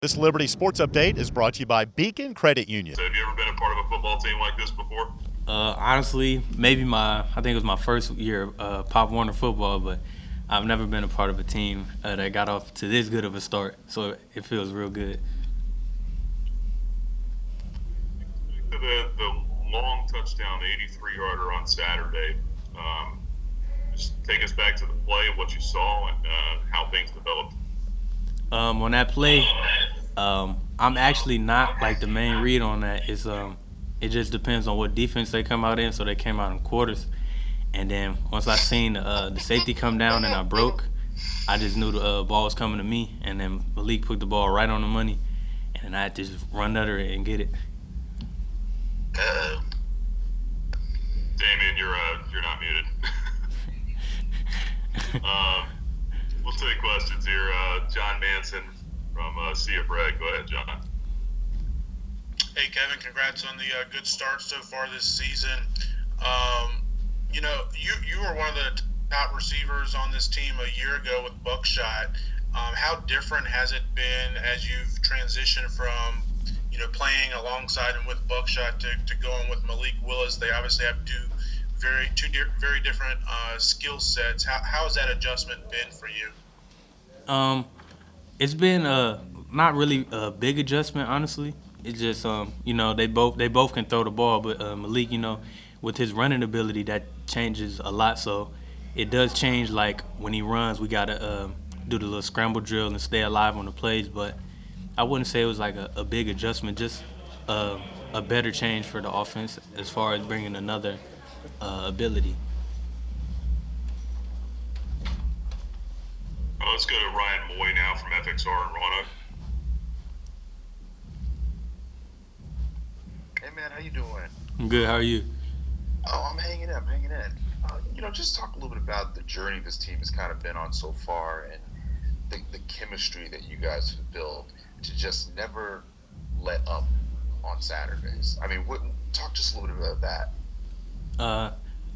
This Liberty Sports Update is brought to you by Beacon Credit Union. So have you ever been a part of a football team like this before? Honestly, maybe I think it was my first year of Pop Warner football, but I've never been a part of a team that got off to this good of a start. So it feels real good. The long touchdown, 83-yarder on Saturday. Um, just take us back to the play, what you saw, and how things developed. On that play, I'm actually not like the main read on that. It just depends on what defense they come out in. So they came out in quarters, and then once I seen the safety come down and I broke, I just knew the ball was coming to me, and then Malik put the ball right on the money, and then I had to just run under it and get it. Uh-oh. Damien, you're not muted. We'll take questions here. John Manson from Sea of Red. Go ahead, John. Hey, Kevin, congrats on the good start so far this season. You were one of the top receivers on this team a year ago with Buckshot. How different has it been as you've transitioned from, playing alongside and with Buckshot to going with Malik Willis? They obviously have very different skill sets. How has that adjustment been for you? Um, it's been not really a big adjustment, honestly. It's just they both can throw the ball, but Malik, with his running ability, that changes a lot. So it does change. Like when he runs, we gotta do the little scramble drill and stay alive on the plays. But I wouldn't say it was like a big adjustment, just a better change for the offense as far as bringing another ability. Let's go to Ryan Moy now from FXR in Roanoke. Hey man, how you doing? I'm good. How are you? Oh, I'm hanging in. Just talk a little bit about the journey this team has kind of been on so far, and the chemistry that you guys have built to just never let up on Saturdays. I mean, talk just a little bit about that. Uh,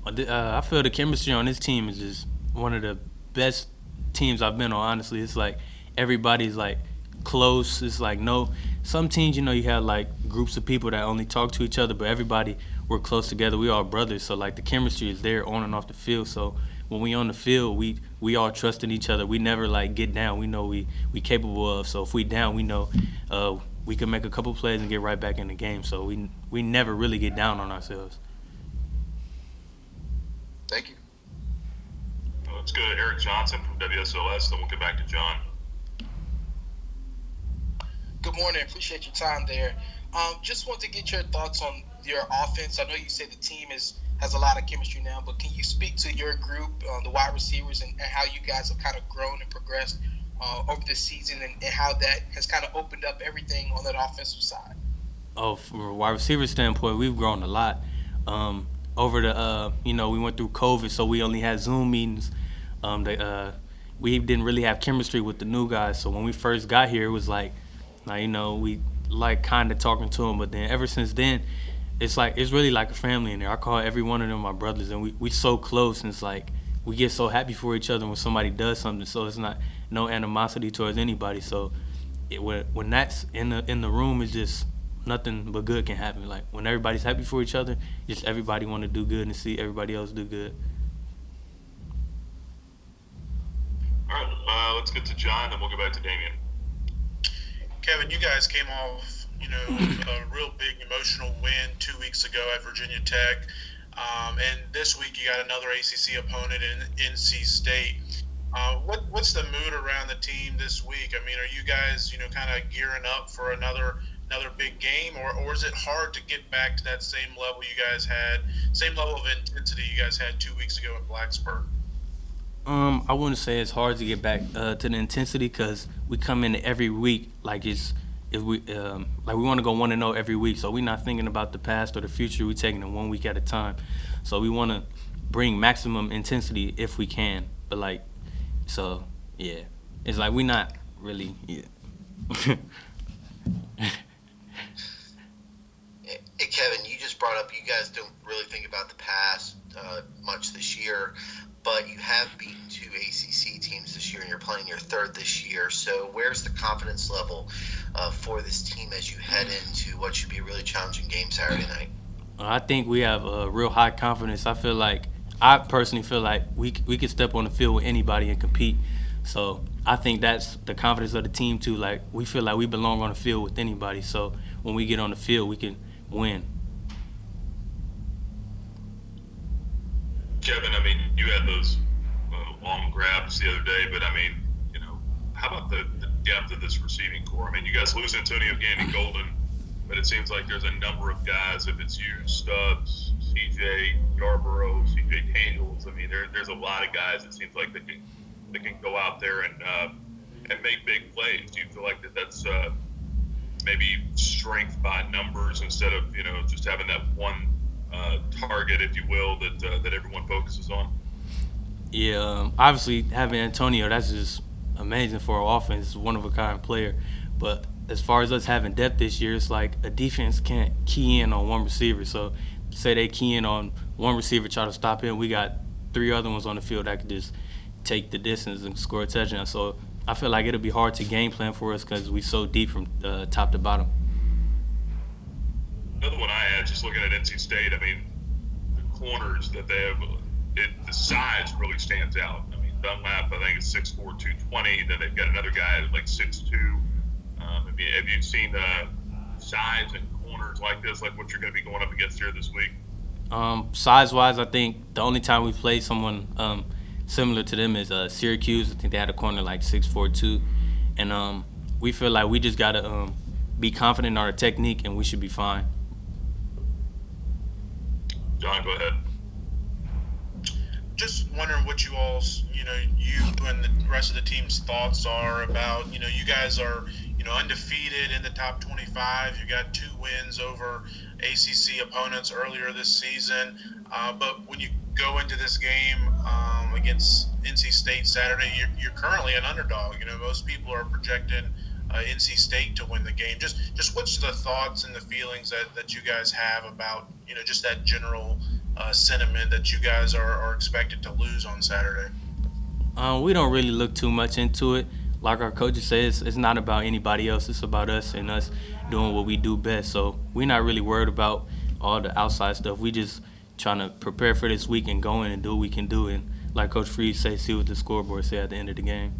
I feel the chemistry on this team is just one of the best teams I've been on. Honestly, it's like everybody's like close. It's like no, some teams you have like groups of people that only talk to each other, but everybody we're close together. We all brothers, so like the chemistry is there on and off the field. So when we on the field, we all trust in each other. We never like get down. We know we capable of. So if we down, we know we can make a couple plays and get right back in the game. So we never really get down on ourselves. Thank you. Let's go to Eric Johnson from WSOS, then we'll get back to John. Good morning. Appreciate your time there. Just want to get your thoughts on your offense. I know you said the team has a lot of chemistry now, but can you speak to your group, the wide receivers, and how you guys have kind of grown and progressed over the season, and how that has kind of opened up everything on that offensive side? Oh, from a wide receiver standpoint, we've grown a lot. Over the we went through COVID, so we only had Zoom meetings. We didn't really have chemistry with the new guys. So when we first got here, it was like, now we like kind of talking to them. But then ever since then, it's really like a family in there. I call every one of them my brothers, and we so close. And it's like we get so happy for each other when somebody does something. So it's not no animosity towards anybody. So when that's in the room, it's just nothing but good can happen. Like when everybody's happy for each other, just everybody want to do good and see everybody else do good. All right, let's get to John, then we'll go back to Damien. Kevin, you guys came off, a real big emotional win 2 weeks ago at Virginia Tech. And this week you got another ACC opponent in NC State. What's the mood around the team this week? I mean, are you guys, kind of gearing up for another big game, or is it hard to get back to that same level same level of intensity you guys had 2 weeks ago in Blacksburg? I wouldn't say it's hard to get back to the intensity because we come in every week like it's if we like we want to go 1-0 every week. So we're not thinking about the past or the future. We're taking it 1 week at a time. So we want to bring maximum intensity if we can. But yeah, it's like we're not really. Yeah. Hey Kevin, you just brought up you guys don't really think about the past much this year. but you have beaten two ACC teams this year, and you're playing your third this year. So where's the confidence level for this team as you head into what should be a really challenging game Saturday night? I think we have a real high confidence. I personally feel like we can step on the field with anybody and compete. So I think that's the confidence of the team too. Like we feel like we belong on the field with anybody. So when we get on the field, we can win. Kevin, I mean, you had those long grabs the other day, but I mean, how about the depth of this receiving core? I mean, you guys lose Antonio Gandy Golden, but it seems like there's a number of guys, if it's you, Stubbs, CJ Yarborough, CJ Daniels. I mean, there's a lot of guys. It seems like they can go out there and make big plays. Do you feel like that's maybe strength by numbers instead of just having that one target, if you will, that everyone focuses on? Yeah, obviously having Antonio, that's just amazing for our offense. He's a one of a kind player, but as far as us having depth this year, it's like a defense can't key in on one receiver. So say they key in on one receiver, try to stop him, we got three other ones on the field that could just take the distance and score a touchdown. So I feel like it'll be hard to game plan for us because we're so deep from top to bottom. Another one I had, just looking at NC State, I mean, the corners that they have, the size really stands out. I mean, Dunlap, I think, is 6'4", 220. Then they've got another guy at like 6'2". Have you seen size and corners like this, like what you're going to be going up against here this week? Size-wise, I think the only time we played someone similar to them is Syracuse. I think they had a corner like 6'4", 2. And we feel like we just got to be confident in our technique, and we should be fine. John, go ahead. Just wondering what you all's, you and the rest of the team's thoughts are about, you guys are, undefeated in the top 25. You got 2 wins over ACC opponents earlier this season. But when you go into this game against NC State Saturday, you're currently an underdog. Most people are projecting NC State to win the game. Just what's the thoughts and the feelings that you guys have about, just that general sentiment that you guys are expected to lose on Saturday? We don't really look too much into it. Like our coaches say, it's not about anybody else. It's about us and us doing what we do best. So we're not really worried about all the outside stuff. We just trying to prepare for this week and go in and do what we can do. And like Coach Freed say, see what the scoreboard say at the end of the game.